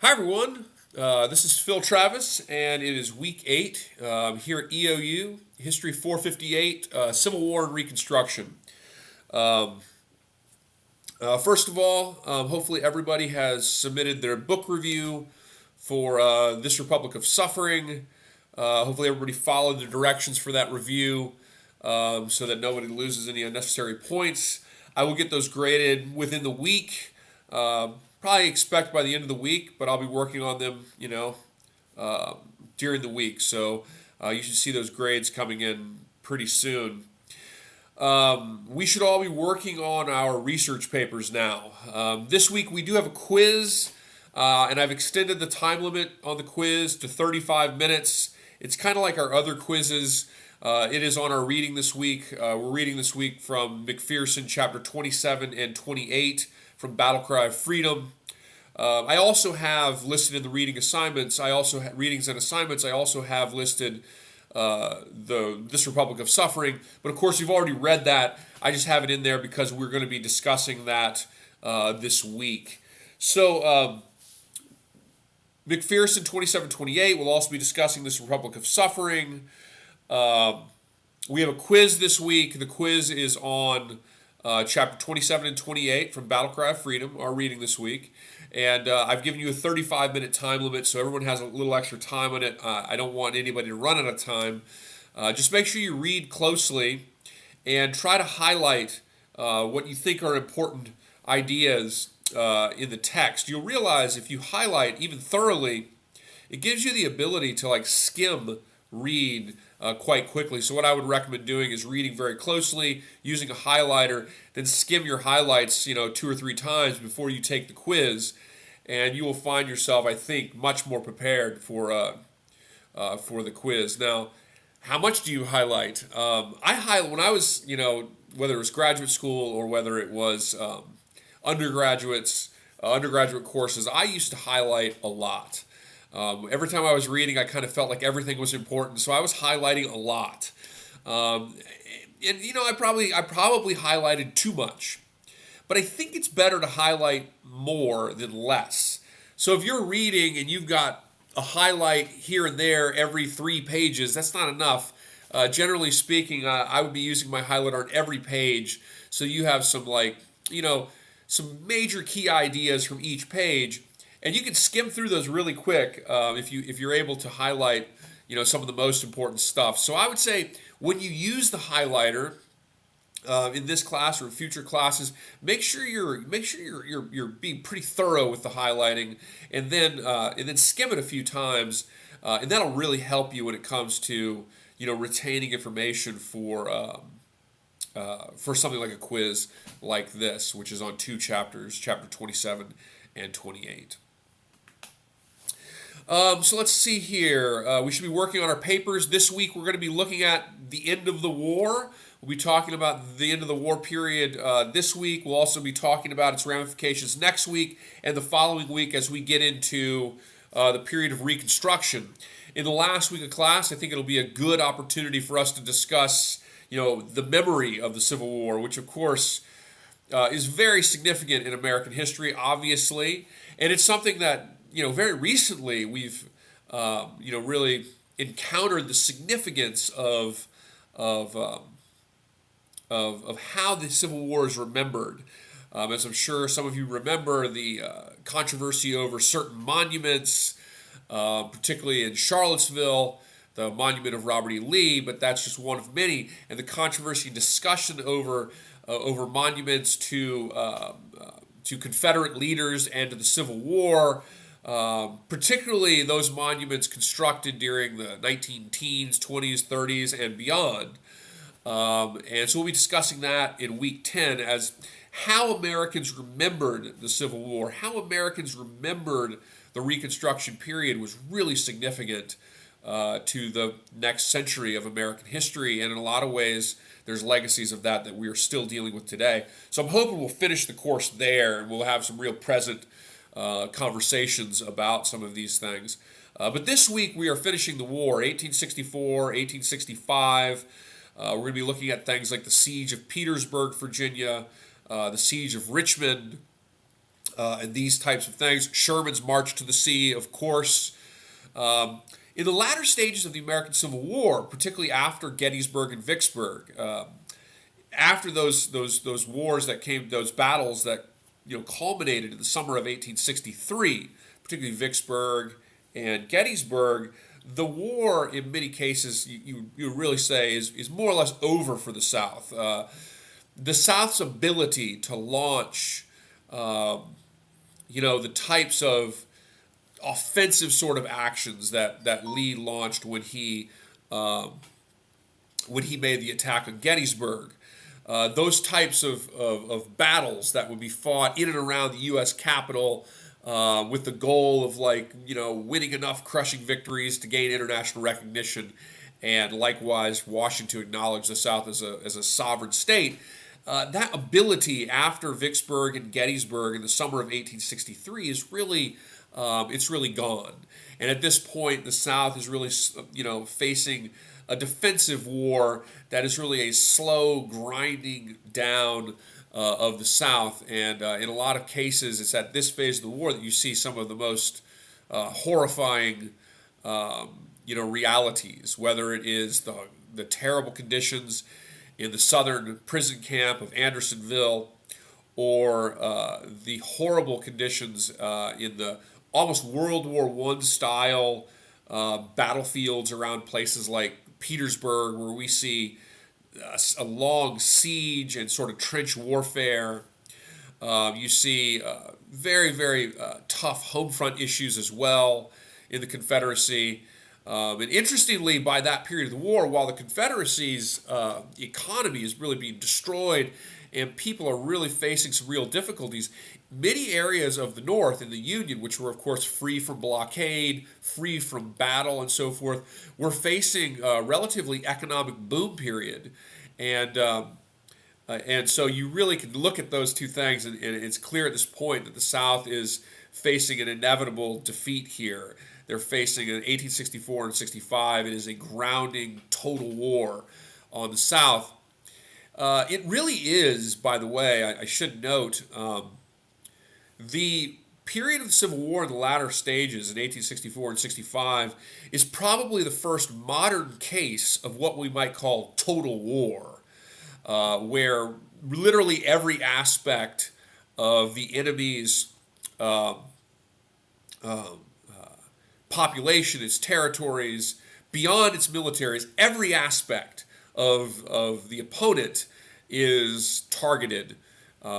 Hi, everyone. This is Phil Travis, and it is week 8 here at EOU, History 458, Civil War and Reconstruction. Um, First of all, hopefully everybody has submitted their book review for This Republic of Suffering. Hopefully everybody followed the directions for that review so that nobody loses any unnecessary points. I will get those graded within the week. Probably expect by the end of the week, but I'll be working on them, uh, during the week. So you should see those grades coming in pretty soon. We should all be working on our research papers now. This week we do have a quiz, and I've extended the time limit on the quiz to 35 minutes. It's kind of like our other quizzes. It is on our reading this week. We're reading this week from McPherson, chapter 27 and 28 from Battle Cry of Freedom. I also have listed in the reading assignments, readings and assignments, I also have listed This Republic of Suffering. But of course, you've already read that. I just have it in there because we're going to be discussing that this week. So, McPherson 27-28, we'll also be discussing This Republic of Suffering. We have a quiz this week. The quiz is on chapter 27 and 28 from Battle Cry of Freedom, our reading this week. And I've given you a 35-minute time limit, so everyone has a little extra time on it. I don't want anybody to run out of time. Just make sure you read closely and try to highlight what you think are important ideas in the text. You'll realize if you highlight even thoroughly, it gives you the ability to skim read quite quickly. So what I would recommend doing is reading very closely, using a highlighter, then skim your highlights, 2 or 3 times before you take the quiz, and you will find yourself, I think, much more prepared for the quiz. Now, how much do you highlight? I highlight when I was, whether it was graduate school or whether it was undergraduate courses, I used to highlight a lot. Every time I was reading, I kind of felt like everything was important, so I was highlighting a lot. I probably highlighted too much, but I think it's better to highlight more than less. So if you're reading and you've got a highlight here and there every 3 pages, that's not enough. Generally speaking, I would be using my highlighter on every page, so you have some some major key ideas from each page. And you can skim through those really quick if you're able to highlight some of the most important stuff. So I would say when you use the highlighter in this class or in future classes, make sure you're being pretty thorough with the highlighting, and then skim it a few times, and that'll really help you when it comes to retaining information for something like a quiz like this, which is on 2 chapters, chapter 27 and 28. So let's see here. We should be working on our papers. This week we're going to be looking at the end of the war. We'll be talking about the end of the war period this week. We'll also be talking about its ramifications next week and the following week as we get into the period of Reconstruction. In the last week of class, I think it'll be a good opportunity for us to discuss, the memory of the Civil War, which of course is very significant in American history, obviously, and it's something that very recently we've really encountered the significance of how the Civil War is remembered. As I'm sure some of you remember, the controversy over certain monuments, particularly in Charlottesville, the monument of Robert E. Lee, but that's just one of many, and the controversy and discussion over monuments to Confederate leaders and to the Civil War. Particularly those monuments constructed during the 19-teens, 20s, 30s, and beyond. And so we'll be discussing that in week 10 as how Americans remembered the Civil War, how Americans remembered the Reconstruction period was really significant to the next century of American history, and in a lot of ways there's legacies of that we are still dealing with today. So I'm hoping we'll finish the course there and we'll have some real present conversations about some of these things. But this week we are finishing the war, 1864, 1865. We're going to be looking at things like the Siege of Petersburg, Virginia, the Siege of Richmond, and these types of things. Sherman's march to the sea, of course. In the latter stages of the American Civil War, particularly after Gettysburg and Vicksburg, after those wars that came, those battles that culminated in the summer of 1863, particularly Vicksburg and Gettysburg, the war in many cases you really say is more or less over for the South. The South's ability to launch, the types of offensive sort of actions that Lee launched when he made the attack on Gettysburg. Those types of battles that would be fought in and around the U.S. Capitol with the goal of winning enough crushing victories to gain international recognition, and likewise Washington to acknowledge the South as a sovereign state. That ability after Vicksburg and Gettysburg in the summer of 1863 is really it's really gone. And at this point, the South is really facing a defensive war that is really a slow grinding down of the South. And in a lot of cases, it's at this phase of the war that you see some of the most horrifying realities, whether it is the terrible conditions in the southern prison camp of Andersonville, or the horrible conditions in the almost World War I style battlefields around places like Petersburg, where we see a long siege and sort of trench warfare. You see very, very tough home front issues as well in the Confederacy. And interestingly, by that period of the war, while the Confederacy's economy is really being destroyed and people are really facing some real difficulties, many areas of the North in the Union, which were, of course, free from blockade, free from battle, and so forth, were facing a relatively economic boom period. And so you really can look at those two things, and it's clear at this point that the South is facing an inevitable defeat here. They're facing in 1864 and 65. It is a grounding total war on the South. It really is, by the way, I should note, the period of the Civil War in the latter stages in 1864 and 65 is probably the first modern case of what we might call total war, where literally every aspect of the enemy's population, its territories, beyond its militaries, every aspect of the opponent is targeted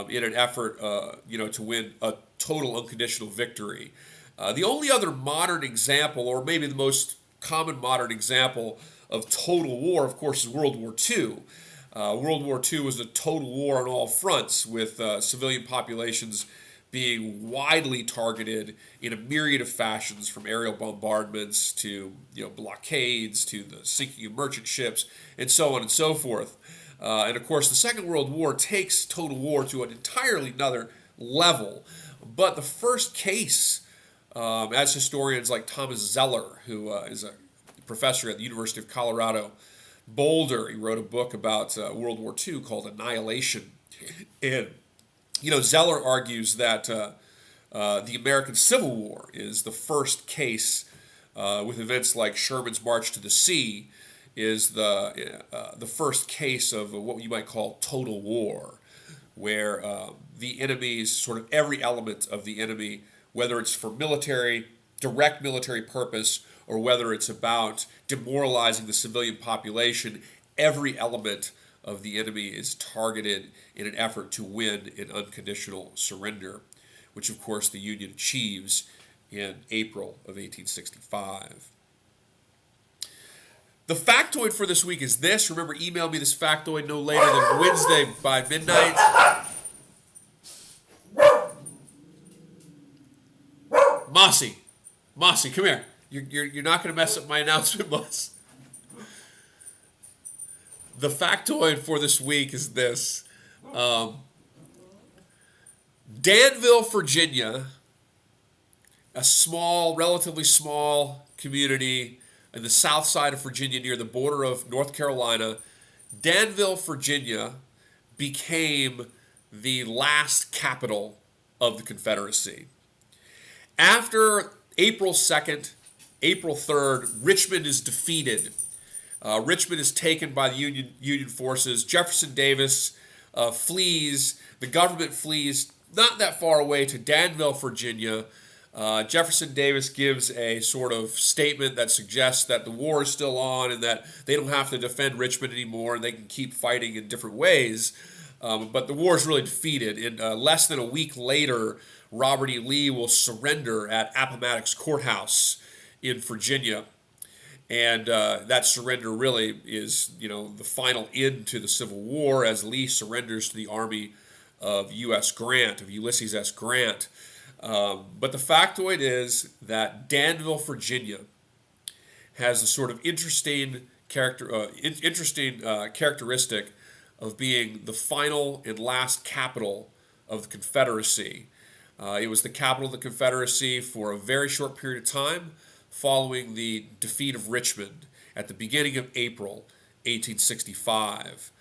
in an effort, to win a total unconditional victory. The only other modern example, or maybe the most common modern example of total war, of course, is World War II. World War II was a total war on all fronts, with civilian populations being widely targeted in a myriad of fashions, from aerial bombardments to blockades to the sinking of merchant ships, and so on and so forth. And of course, the Second World War takes total war to an entirely another level. But the first case, as historians like Thomas Zeller, who is a professor at the University of Colorado Boulder, he wrote a book about World War II called Annihilation. And Zeller argues that the American Civil War is the first case, with events like Sherman's March to the Sea, is the first case of what you might call total war, where the enemy's sort of every element of the enemy, whether it's for direct military purpose, or whether it's about demoralizing the civilian population, every element of the enemy is targeted in an effort to win an unconditional surrender, which of course the Union achieves in April of 1865. The factoid for this week is this. Remember, email me this factoid no later than Wednesday by midnight. Mossy, come here. You're not going to mess up my announcement, Moss. The factoid for this week is this. Danville, Virginia, a relatively small community in the south side of Virginia near the border of North Carolina. Danville, Virginia became the last capital of the Confederacy. After April 2nd, April 3rd, Richmond is defeated. Richmond is taken by the Union forces. Jefferson Davis flees. The government flees not that far away to Danville, Virginia. Jefferson Davis gives a sort of statement that suggests that the war is still on and that they don't have to defend Richmond anymore and they can keep fighting in different ways. But the war is really defeated. In less than a week later, Robert E. Lee will surrender at Appomattox Courthouse in Virginia. And that surrender really is, the final end to the Civil War as Lee surrenders to the army of Ulysses S. Grant. But the factoid is that Danville, Virginia, has a sort of interesting characteristic of being the final and last capital of the Confederacy. It was the capital of the Confederacy for a very short period of time, following the defeat of Richmond at the beginning of April 1865.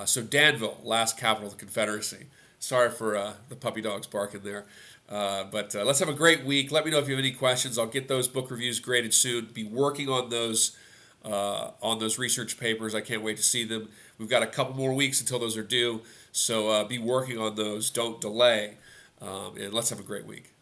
So Danville, last capital of the Confederacy. Sorry for the puppy dogs barking there. But let's have a great week. Let me know if you have any questions. I'll get those book reviews graded soon. Be working on those research papers. I can't wait to see them. We've got a couple more weeks until those are due. So be working on those. Don't delay. And let's have a great week.